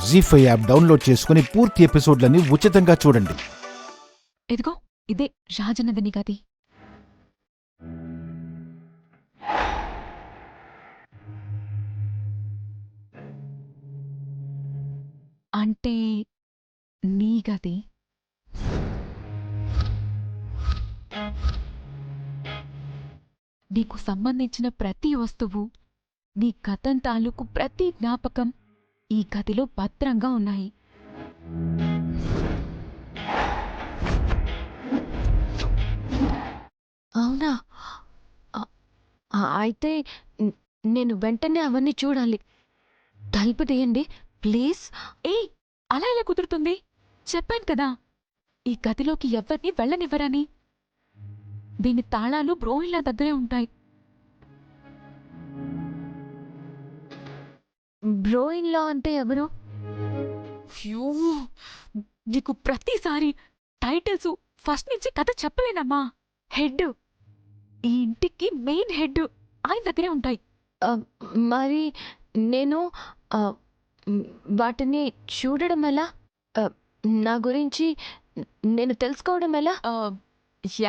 జీ5 app download చేసుకుని పూర్తి ఎపిసోడ్లని ఉచితంగా చూడండి. ఇదిగో ఇదే రాజనందిని గది. అంటే నీ గది. నీకు సంబంధించిన ప్రతి వస్తువు, నీ గతం తాలూకు ప్రతి జ్ఞాపకం ఈ గదిలో భద్రంగా ఉన్నాయి. అవునా? అయితే నేను వెంటనే అవన్నీ చూడాలి. తలుపు తీయండి ప్లీజ్. ఏయ్, అలా ఎలా కుదురుతుంది? చెప్పాను కదా, ఈ గదిలోకి ఎవ్వరినీ వెళ్ళనివ్వరని. దీని తాళాలు బ్రోయిన్ల దగ్గరే ఉంటాయి. బ్రోయిన్లా అంటే ఎవరు? ఫ్యూ, నీకు ప్రతిసారి టైటిల్స్ ఫస్ట్ నుంచి కథ చెప్పలేనమ్మా. హెడ్, ఈ ఇంటికి మెయిన్ హెడ్ ఆయన దగ్గరే ఉంటాయి. మరి నేను వాటిని చూడడం ఎలా? నా గురించి నేను తెలుసుకోవడం ఎలా?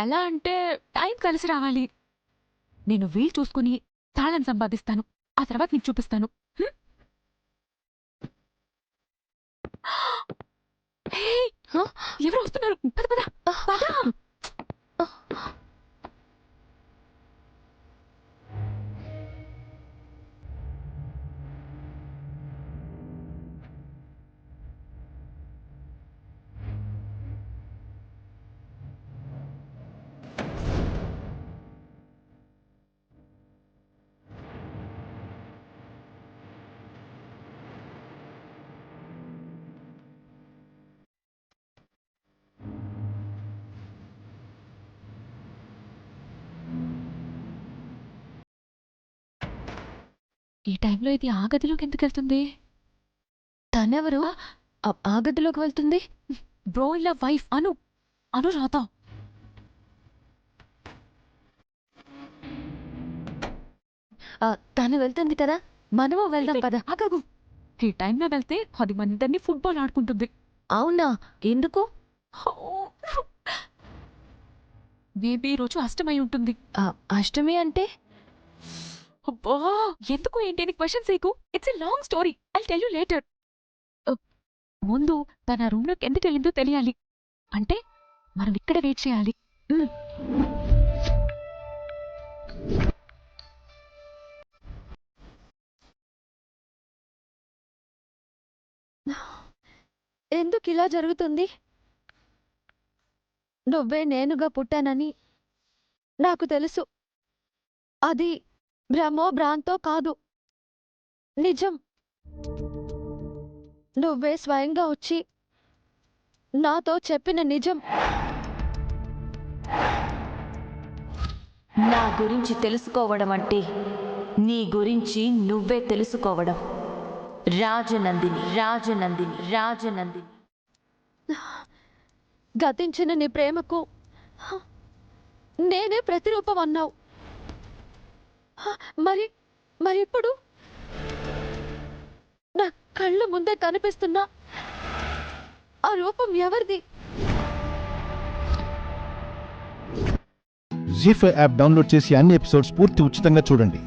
ఎలా అంటే టైం కలిసి రావాలి. నేను వీలు చూసుకుని తాళం సంపాదిస్తాను, ఆ తర్వాత నీకు చూపిస్తాను. ఎవరు వస్తున్నారు? పద పద పద. ఈ టైంలో ఇది ఆ గదిలోకి ఎందుకు వెళ్తుంది? తనెవరు ఆ గదిలోకి వెళ్తుంది? బ్రోయిన్ల వైఫ్ అనురాధ. తను వెళ్తుంది కదా, మనము వెళ్దాం పద. ఆగగు, ఈ టైంలో వెళ్తే 10 మందిని ఫుట్బాల్ ఆడుకుంటుంది. అవునా? ఎందుకు? మేబీ ఈరోజు అష్టమై ఉంటుంది. అష్టమి అంటే? అబ్బా, ఎందుకు ఏంటి అని క్వశ్చన్స్ ఏకు. It's a long story, I'll tell you later. ముందు తన రూమ్లోకి ఎందుకు వెళ్ళిందో తెలియాలి. అంటే మనం ఇక్కడ వెయిట్ చేయాలి. ఎందుకు ఇలా జరుగుతుంది? నువ్వే నేనుగా పుట్టానని నాకు తెలుసు. అది భ్రమో భ్రాంతో కాదు, నిజం. నువ్వే స్వయంగా వచ్చి నాతో చెప్పిన నిజం. నా గురించి తెలుసుకోవడం అంటే నీ గురించి నువ్వే తెలుసుకోవడం. రాజనందిని, రాజనందిని, రాజనందిని. గతించిన నీ ప్రేమకు నేనే ప్రతిరూపం అన్నావు. మరి ఇప్పుడు నా కళ్ళ ముందే కనిపిస్తున్నా ఆ రూపం ఎవరిది? జీ5 యాప్ డౌన్లోడ్ చేసి అన్ని ఎపిసోడ్స్ పూర్తి ఉచితంగా చూడండి.